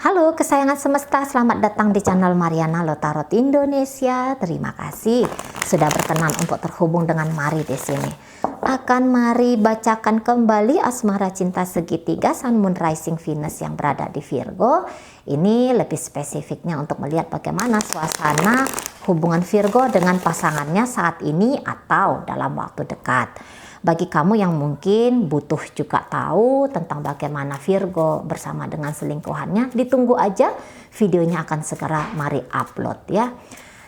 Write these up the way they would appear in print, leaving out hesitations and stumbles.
Halo kesayangan semesta, selamat datang di channel Mariana Lotarot Indonesia. Terima kasih sudah berkenan untuk terhubung dengan Mari di sini. Akan Mari bacakan kembali asmara cinta segitiga Sun Moon Rising Venus yang berada di Virgo. Ini lebih spesifiknya untuk melihat bagaimana suasana hubungan Virgo dengan pasangannya saat ini atau dalam waktu dekat. Bagi kamu yang mungkin butuh juga tahu tentang bagaimana Virgo bersama dengan selingkuhannya, ditunggu aja, videonya akan segera Mari upload ya.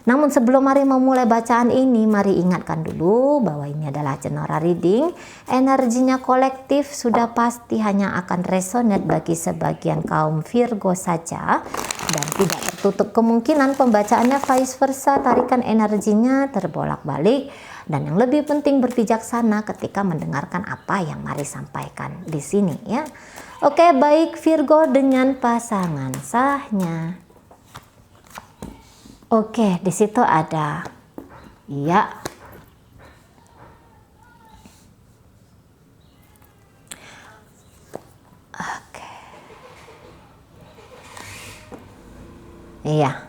Namun sebelum Mari memulai bacaan ini, Mari ingatkan dulu bahwa ini adalah general reading. Energinya kolektif sudah pasti hanya akan resonate bagi sebagian kaum Virgo saja, dan tidak tertutup kemungkinan pembacaannya vice versa, tarikan energinya terbolak-balik. Dan yang lebih penting berbijaksana ketika mendengarkan apa yang Mari sampaikan di sini ya. Oke, baik Virgo dengan pasangan sahnya. Oke, di situ ada ya. Oke. Iya.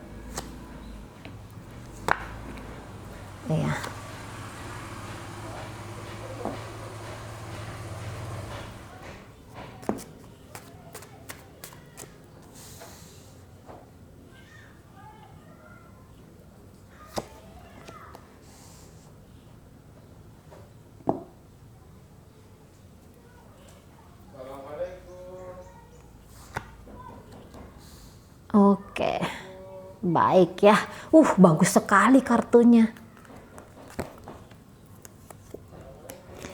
Iya. Oke, baik ya. Bagus sekali kartunya.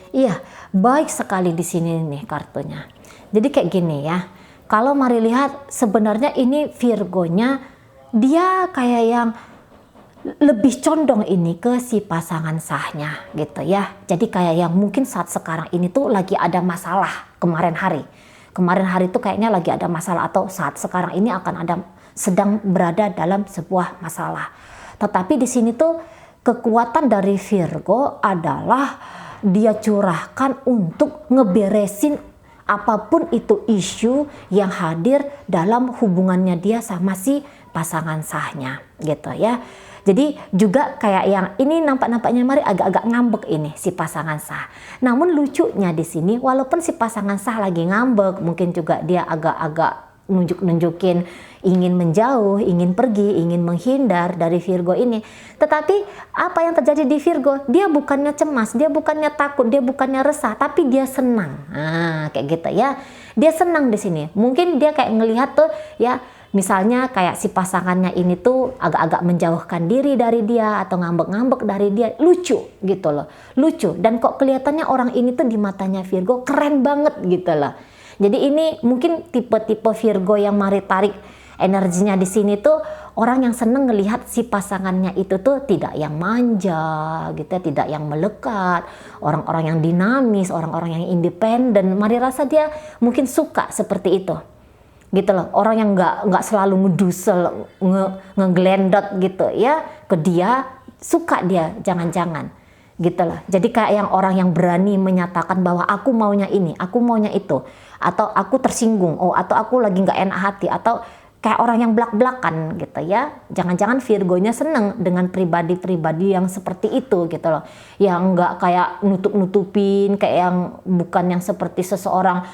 Iya, baik sekali di sini nih kartunya. Jadi kayak gini ya. Kalau Mari lihat sebenarnya ini Virgonya dia kayak yang lebih condong ini ke si pasangan sahnya gitu ya. Jadi kayak yang mungkin saat sekarang ini tuh lagi ada masalah kemarin hari. Kemarin hari itu kayaknya lagi ada masalah, atau saat sekarang ini akan ada, sedang berada dalam sebuah masalah. Tetapi di sini tuh kekuatan dari Virgo adalah dia curahkan untuk ngeberesin apapun itu isu yang hadir dalam hubungannya dia sama si pasangan sahnya gitu ya. Jadi juga kayak yang ini nampaknya Mari agak-agak ngambek ini si pasangan sah. Namun lucunya di sini, walaupun si pasangan sah lagi ngambek, mungkin juga dia agak-agak nunjukin ingin menjauh, ingin pergi, ingin menghindar dari Virgo ini. Tetapi apa yang terjadi di Virgo? Dia bukannya cemas, dia bukannya takut, dia bukannya resah, tapi dia senang. Nah, kayak gitu ya. Dia senang di sini. Mungkin dia kayak ngelihat tuh ya, misalnya kayak si pasangannya ini tuh agak-agak menjauhkan diri dari dia atau ngambek-ngambek dari dia, lucu gitu loh, lucu. Dan kok kelihatannya orang ini tuh di matanya Virgo keren banget gitu loh. Jadi ini mungkin tipe-tipe Virgo yang Mari tarik energinya di sini tuh orang yang seneng ngelihat si pasangannya itu tuh tidak yang manja gitu ya, tidak yang melekat, orang-orang yang dinamis, orang-orang yang independen. Mari rasa dia mungkin suka seperti itu. Gitu loh, orang yang nggak selalu ngedusel, ngeglendot gitu ya ke dia, suka dia jangan-jangan gitu loh. Jadi kayak yang orang yang berani menyatakan bahwa aku maunya ini, aku maunya itu, atau aku tersinggung, atau aku lagi nggak enak hati, atau kayak orang yang belak-belakan gitu ya. Jangan-jangan Virgonya seneng dengan pribadi-pribadi yang seperti itu gitu loh, yang nggak kayak nutup-nutupin, kayak yang bukan yang seperti seseorang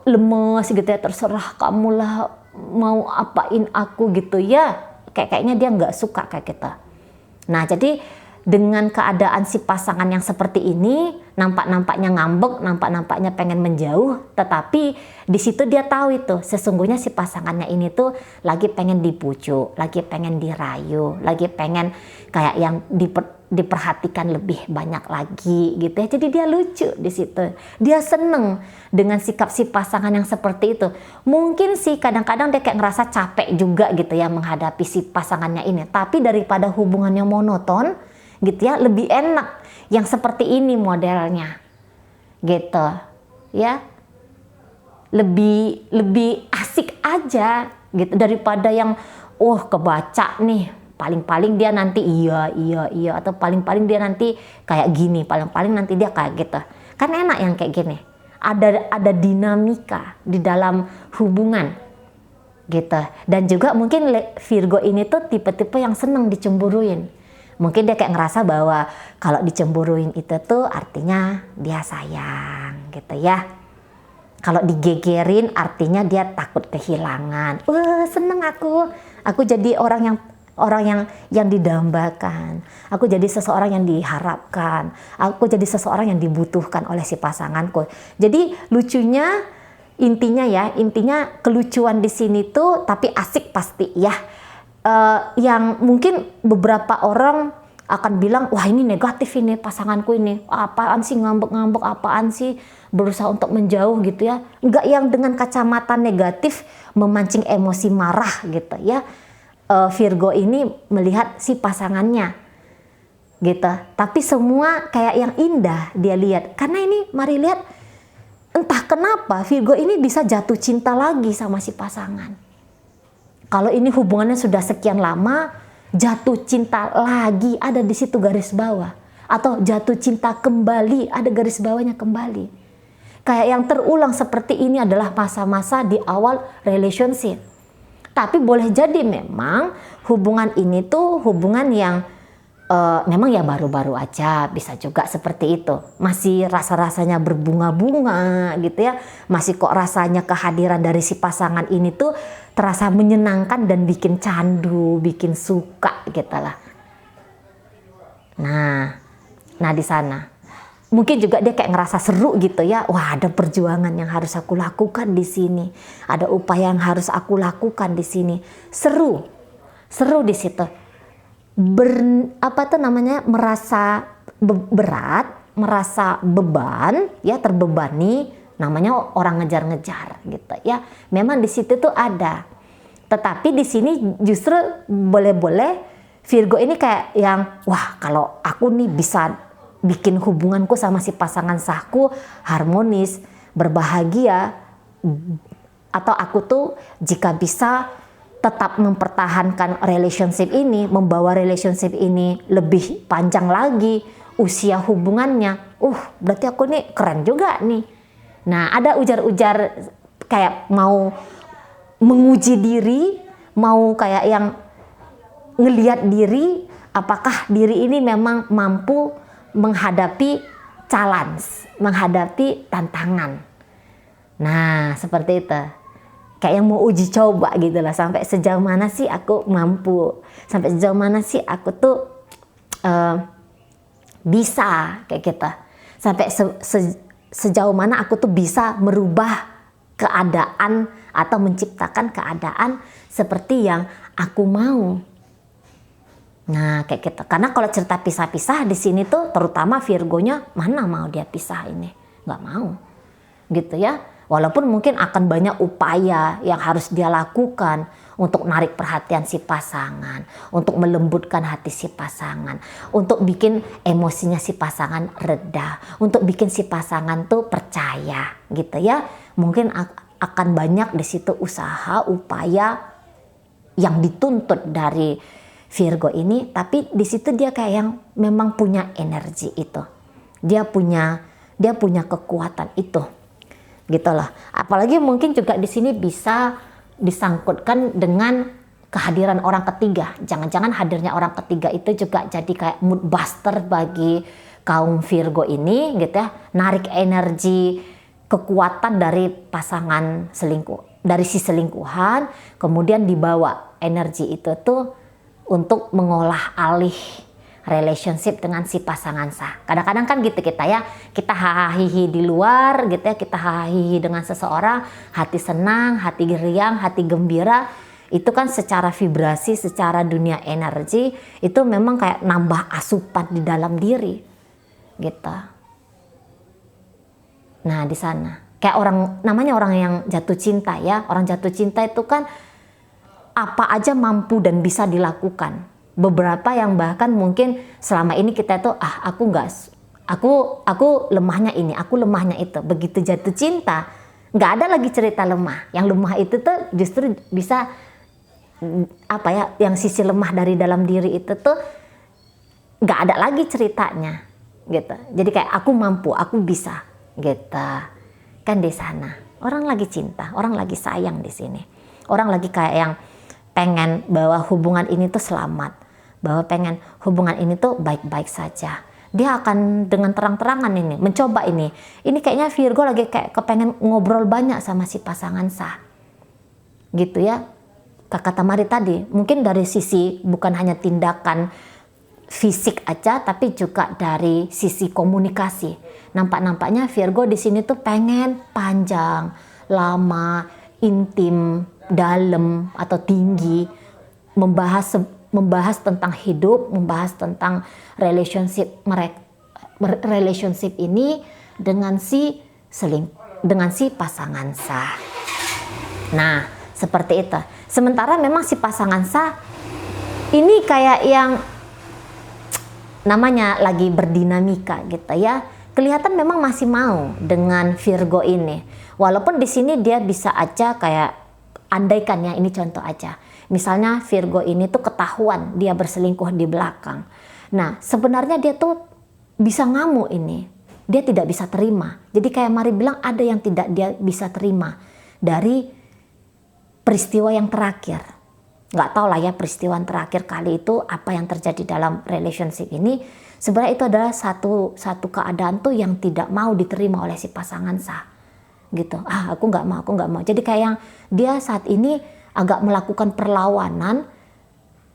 lemes gitu ya, terserah kamulah mau apain aku gitu ya, kayaknya dia nggak suka kayak kita. Nah jadi dengan keadaan si pasangan yang seperti ini, nampaknya ngambek, nampaknya pengen menjauh, tetapi di situ dia tahu itu sesungguhnya si pasangannya ini tuh lagi pengen dipujuk, lagi pengen dirayu, lagi pengen kayak yang diperhatikan lebih banyak lagi gitu ya. Jadi dia lucu di situ. Dia seneng dengan sikap si pasangan yang seperti itu. Mungkin sih kadang-kadang dia kayak ngerasa capek juga gitu ya menghadapi si pasangannya ini. Tapi daripada hubungannya monoton gitu ya, lebih enak yang seperti ini modelnya gitu ya. Lebih asik aja gitu daripada yang kebaca nih, paling-paling dia nanti iya atau paling-paling dia nanti kayak gini, paling-paling nanti dia kayak gitu. Kan enak yang kayak gini. Ada dinamika di dalam hubungan gitu. Dan juga mungkin Virgo ini tuh tipe-tipe yang seneng dicemburuin. Mungkin dia kayak ngerasa bahwa kalau dicemburuin itu tuh artinya dia sayang gitu ya. Kalau digegerin artinya dia takut kehilangan. Seneng aku jadi orang yang didambakan. Aku jadi seseorang yang diharapkan. Aku jadi seseorang yang dibutuhkan oleh si pasanganku. Jadi lucunya intinya kelucuan di sini tuh tapi asik pasti ya. Yang mungkin beberapa orang akan bilang, wah ini negatif ini pasanganku ini, apaan sih ngambek-ngambek, apaan sih berusaha untuk menjauh gitu ya. Enggak yang dengan kacamata negatif memancing emosi marah gitu ya. Virgo ini melihat si pasangannya gitu, tapi semua kayak yang indah dia lihat. Karena ini mari lihat, entah kenapa Virgo ini bisa jatuh cinta lagi sama si pasangan. Kalau ini hubungannya sudah sekian lama, jatuh cinta lagi, ada di situ garis bawah. Atau jatuh cinta kembali, ada garis bawahnya kembali. Kayak yang terulang seperti ini adalah masa-masa di awal relationship. Tapi boleh jadi memang hubungan ini tuh hubungan yang memang ya baru-baru aja, bisa juga seperti itu. Masih rasa-rasanya berbunga-bunga gitu ya. Masih kok rasanya kehadiran dari si pasangan ini tuh terasa menyenangkan dan bikin candu, bikin suka gitu lah. Nah di sana. Mungkin juga dia kayak ngerasa seru gitu ya. Wah, ada perjuangan yang harus aku lakukan di sini. Ada upaya yang harus aku lakukan di sini. Seru di situ. Merasa berat, merasa beban, ya terbebani, namanya orang ngejar-ngejar gitu ya. Memang di situ tuh ada. Tetapi di sini justru boleh-boleh Virgo ini kayak yang, wah kalau aku nih bisa bikin hubunganku sama si pasangan sahku harmonis, berbahagia, atau aku tuh jika bisa tetap mempertahankan relationship ini, membawa relationship ini lebih panjang lagi usia hubungannya, berarti aku nih keren juga nih. Nah, ada ujar-ujar kayak mau menguji diri, mau kayak yang ngelihat diri, apakah diri ini memang mampu menghadapi challenge, menghadapi tantangan. Nah, seperti itu. Kayak yang mau uji coba gitu lah, sampai sejauh mana sih aku mampu, sampai sejauh mana sih aku tuh bisa kayak gitu, sampai sejauh mana aku tuh bisa merubah keadaan atau menciptakan keadaan seperti yang aku mau. Nah kayak gitu, karena kalau cerita pisah-pisah di sini tuh terutama Virgonya mana mau dia pisah ini, nggak mau gitu ya. Walaupun mungkin akan banyak upaya yang harus dia lakukan untuk narik perhatian si pasangan, untuk melembutkan hati si pasangan, untuk bikin emosinya si pasangan reda, untuk bikin si pasangan tuh percaya gitu ya. Mungkin akan banyak di situ usaha, upaya yang dituntut dari Virgo ini, tapi di situ dia kayak yang memang punya energi itu. Dia punya kekuatan itu. Gitu loh. Apalagi mungkin juga di sini bisa disangkutkan dengan kehadiran orang ketiga. Jangan-jangan hadirnya orang ketiga itu juga jadi kayak mood buster bagi kaum Virgo ini gitu ya. Narik energi kekuatan dari pasangan selingkuh, dari si selingkuhan, kemudian dibawa energi itu tuh untuk mengolah alih relationship dengan si pasangan sah. Kadang-kadang kan gitu kita ya, kita hahaha di luar gitu ya, kita hahaha dengan seseorang, hati senang, hati riang, hati gembira, itu kan secara vibrasi, secara dunia energi, itu memang kayak nambah asupan di dalam diri gitu. Nah di sana, kayak namanya orang yang jatuh cinta ya, orang jatuh cinta itu kan apa aja mampu dan bisa dilakukan. Beberapa yang bahkan mungkin selama ini kita tuh aku lemahnya ini, aku lemahnya itu. Begitu jatuh cinta nggak ada lagi cerita lemah. Yang lemah itu tuh justru bisa yang sisi lemah dari dalam diri itu tuh nggak ada lagi ceritanya gitu. Jadi kayak aku mampu, aku bisa gitu kan. Di sana orang lagi cinta, orang lagi sayang di sini. Orang lagi kayak yang pengen bahwa hubungan ini tuh selamat, bahwa pengen hubungan ini tuh baik-baik saja. Dia akan dengan terang-terangan ini mencoba ini kayaknya Virgo lagi kayak kepengen ngobrol banyak sama si pasangan sah, gitu ya. Kata Mari tadi, mungkin dari sisi bukan hanya tindakan fisik aja, tapi juga dari sisi komunikasi. Nampaknya Virgo di sini tuh pengen panjang, lama, intim, dalam atau tinggi, membahas tentang hidup, membahas tentang relationship ini dengan si pasangan sah. Nah, seperti itu. Sementara memang si pasangan sah ini kayak yang namanya lagi berdinamika gitu ya. Kelihatan memang masih mau dengan Virgo ini. Walaupun di sini dia bisa aja kayak andaikan ya, ini contoh aja. Misalnya Virgo ini tuh ketahuan dia berselingkuh di belakang. Nah, sebenarnya dia tuh bisa ngamuk ini. Dia tidak bisa terima. Jadi kayak Mari bilang ada yang tidak dia bisa terima dari peristiwa yang terakhir. Nggak tahu lah ya peristiwa yang terakhir kali itu apa yang terjadi dalam relationship ini. Sebenarnya itu adalah satu keadaan tuh yang tidak mau diterima oleh si pasangan sah. Gitu. Aku nggak mau. Jadi kayak yang dia saat ini agak melakukan perlawanan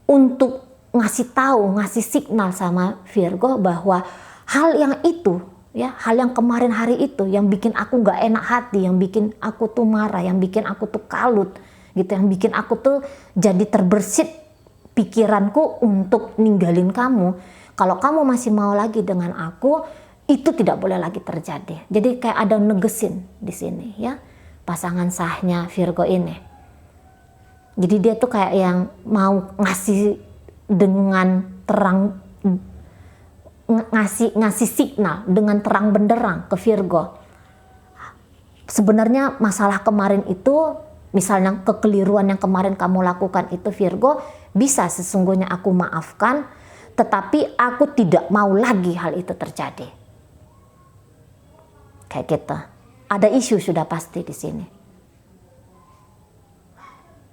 untuk ngasih signal sama Virgo bahwa hal yang itu ya, hal yang kemarin hari itu yang bikin aku nggak enak hati, yang bikin aku tuh marah, yang bikin aku tuh kalut gitu, yang bikin aku tuh jadi terbersit pikiranku untuk ninggalin kamu. Kalau kamu masih mau lagi dengan aku, itu tidak boleh lagi terjadi. Jadi kayak ada negesin di sini ya pasangan sahnya Virgo ini. Jadi dia tuh kayak yang mau ngasih dengan terang, ngasih signal dengan terang benderang ke Virgo. Sebenarnya masalah kemarin itu, misalnya kekeliruan yang kemarin kamu lakukan itu Virgo, bisa sesungguhnya aku maafkan, tetapi aku tidak mau lagi hal itu terjadi. Kayak gitu. Ada isu sudah pasti di sini.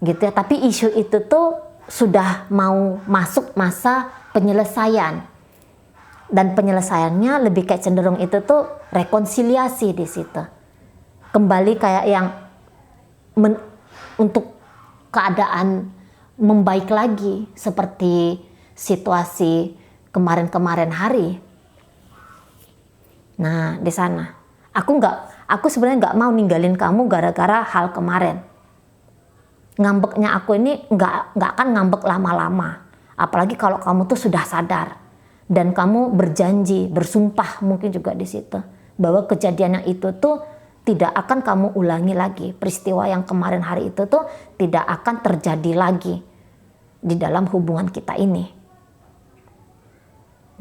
Gitu ya, tapi isu itu tuh sudah mau masuk masa penyelesaian. Dan penyelesaiannya lebih kayak cenderung itu tuh rekonsiliasi di situ. Kembali kayak yang untuk keadaan membaik lagi seperti situasi kemarin-kemarin hari. Nah, di sana. Aku sebenarnya nggak mau ninggalin kamu gara-gara hal kemarin. Ngambeknya aku ini nggak akan ngambek lama-lama. Apalagi kalau kamu tuh sudah sadar dan kamu berjanji, bersumpah mungkin juga di situ bahwa kejadian yang itu tuh tidak akan kamu ulangi lagi. Peristiwa yang kemarin hari itu tuh tidak akan terjadi lagi di dalam hubungan kita ini.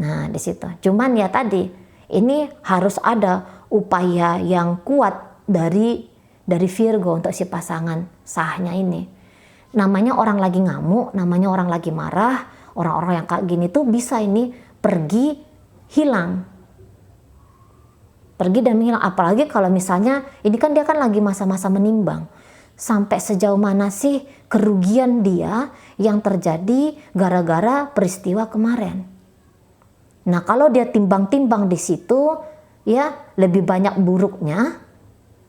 Nah, di situ. Cuman ya tadi ini harus ada upaya yang kuat dari Virgo untuk si pasangan sahnya ini. Namanya orang lagi ngamuk, namanya orang lagi marah, orang-orang yang kayak gini tuh bisa ini pergi hilang. Pergi dan menghilang, apalagi kalau misalnya ini kan dia kan lagi masa-masa menimbang. Sampai sejauh mana sih kerugian dia yang terjadi gara-gara peristiwa kemarin. Nah, kalau dia timbang-timbang di situ ya lebih banyak buruknya,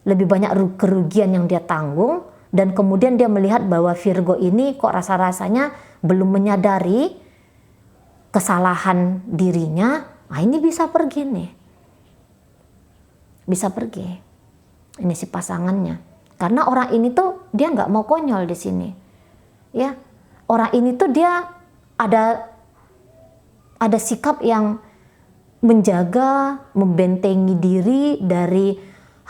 lebih banyak kerugian yang dia tanggung, dan kemudian dia melihat bahwa Virgo ini kok rasa-rasanya belum menyadari kesalahan dirinya. Nah, ini bisa pergi nih. Bisa pergi. Ini si pasangannya. Karena orang ini tuh dia nggak mau konyol di sini. Ya. Orang ini tuh dia ada sikap yang menjaga, membentengi diri dari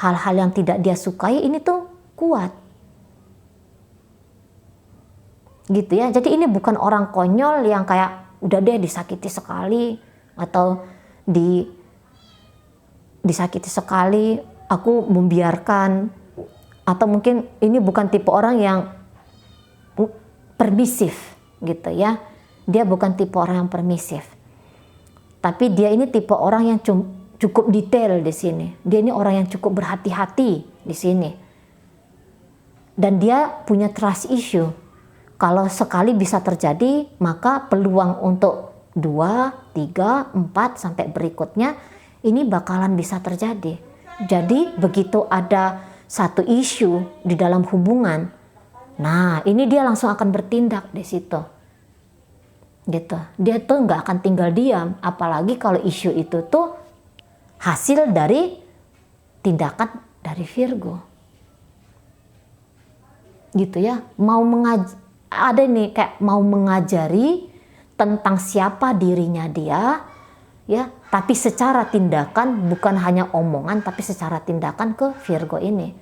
hal-hal yang tidak dia sukai, ini tuh kuat. Gitu ya. Jadi ini bukan orang konyol yang kayak udah deh disakiti sekali atau disakiti sekali aku membiarkan, atau mungkin ini bukan tipe orang yang permisif gitu ya. Dia bukan tipe orang yang permisif. Tapi dia ini tipe orang yang cukup detail di sini. Dia ini orang yang cukup berhati-hati di sini. dan dia punya trust issue. Kalau sekali bisa terjadi, maka peluang untuk 2, 3, 4 sampai berikutnya ini bakalan bisa terjadi. Jadi begitu ada satu isu di dalam hubungan, nah ini dia langsung akan bertindak di situ. Gitu. Dia tuh nggak akan tinggal diam, apalagi kalau isu itu tuh hasil dari tindakan dari Virgo. Gitu ya, ada nih kayak mau mengajari tentang siapa dirinya dia, ya, tapi secara tindakan, bukan hanya omongan, tapi secara tindakan ke Virgo ini.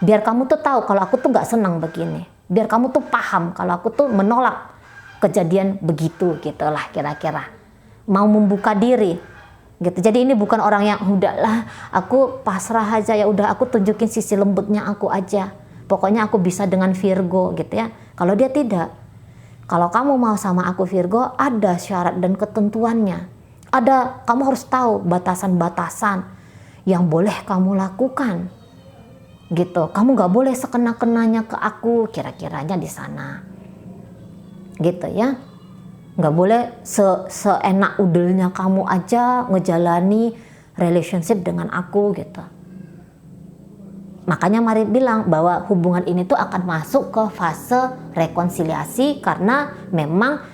Biar kamu tuh tahu kalau aku tuh nggak senang begini. Biar kamu tuh paham kalau aku tuh menolak kejadian begitu, gitulah kira-kira. Mau membuka diri, gitu. Jadi ini bukan orang yang udahlah, aku pasrah aja ya, udah aku tunjukin sisi lembutnya aku aja. Pokoknya aku bisa dengan Virgo gitu ya. Kalau dia tidak. Kalau kamu mau sama aku Virgo, ada syarat dan ketentuannya. Kamu harus tahu batasan-batasan yang boleh kamu lakukan. Gitu. Kamu nggak boleh sekena-kenanya ke aku, kira-kiranya di sana. Gitu ya. Nggak boleh seenak udelnya kamu aja ngejalani relationship dengan aku gitu. Makanya Mari bilang bahwa hubungan ini tuh akan masuk ke fase rekonsiliasi karena memang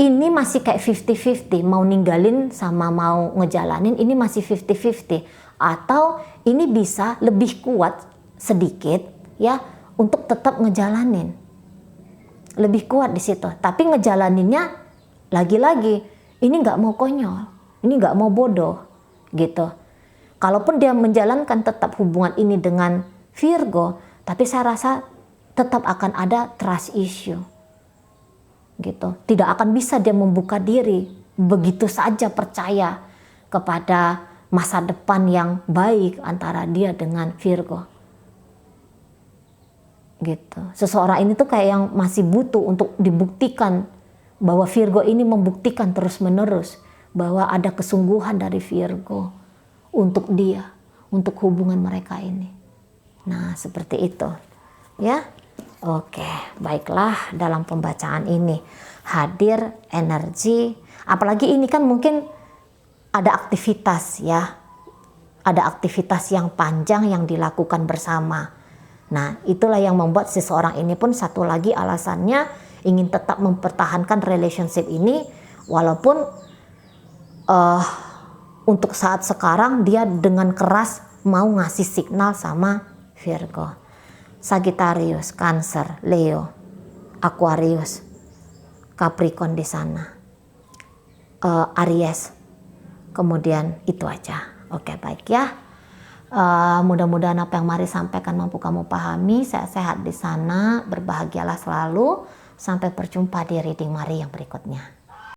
ini masih kayak 50-50, mau ninggalin sama mau ngejalanin ini masih 50-50, atau ini bisa lebih kuat sedikit ya untuk tetap ngejalanin. Lebih kuat di situ, tapi ngejalaninnya lagi-lagi ini nggak mau konyol, ini nggak mau bodoh gitu. Kalaupun dia menjalankan tetap hubungan ini dengan Virgo, tapi saya rasa tetap akan ada trust issue. Gitu. Tidak akan bisa dia membuka diri begitu saja percaya kepada masa depan yang baik antara dia dengan Virgo. Gitu. Seseorang ini tuh kayak yang masih butuh untuk dibuktikan bahwa Virgo ini membuktikan terus-menerus bahwa ada kesungguhan dari Virgo untuk dia, untuk hubungan mereka ini. Nah, seperti itu. Ya. Oke, baiklah, dalam pembacaan ini hadir energi, apalagi ini kan mungkin ada aktivitas ya. Ada aktivitas yang panjang yang dilakukan bersama. Nah, itulah yang membuat seseorang ini pun satu lagi alasannya ingin tetap mempertahankan relationship ini walaupun untuk saat sekarang dia dengan keras mau ngasih signal sama Virgo, Sagittarius, Cancer, Leo, Aquarius, Capricorn di sana, Aries, kemudian itu aja. Oke, baik ya. Mudah-mudahan apa yang Mari sampaikan mampu kamu pahami. Sehat-sehat di sana, berbahagialah selalu. Sampai berjumpa di reading Mari yang berikutnya.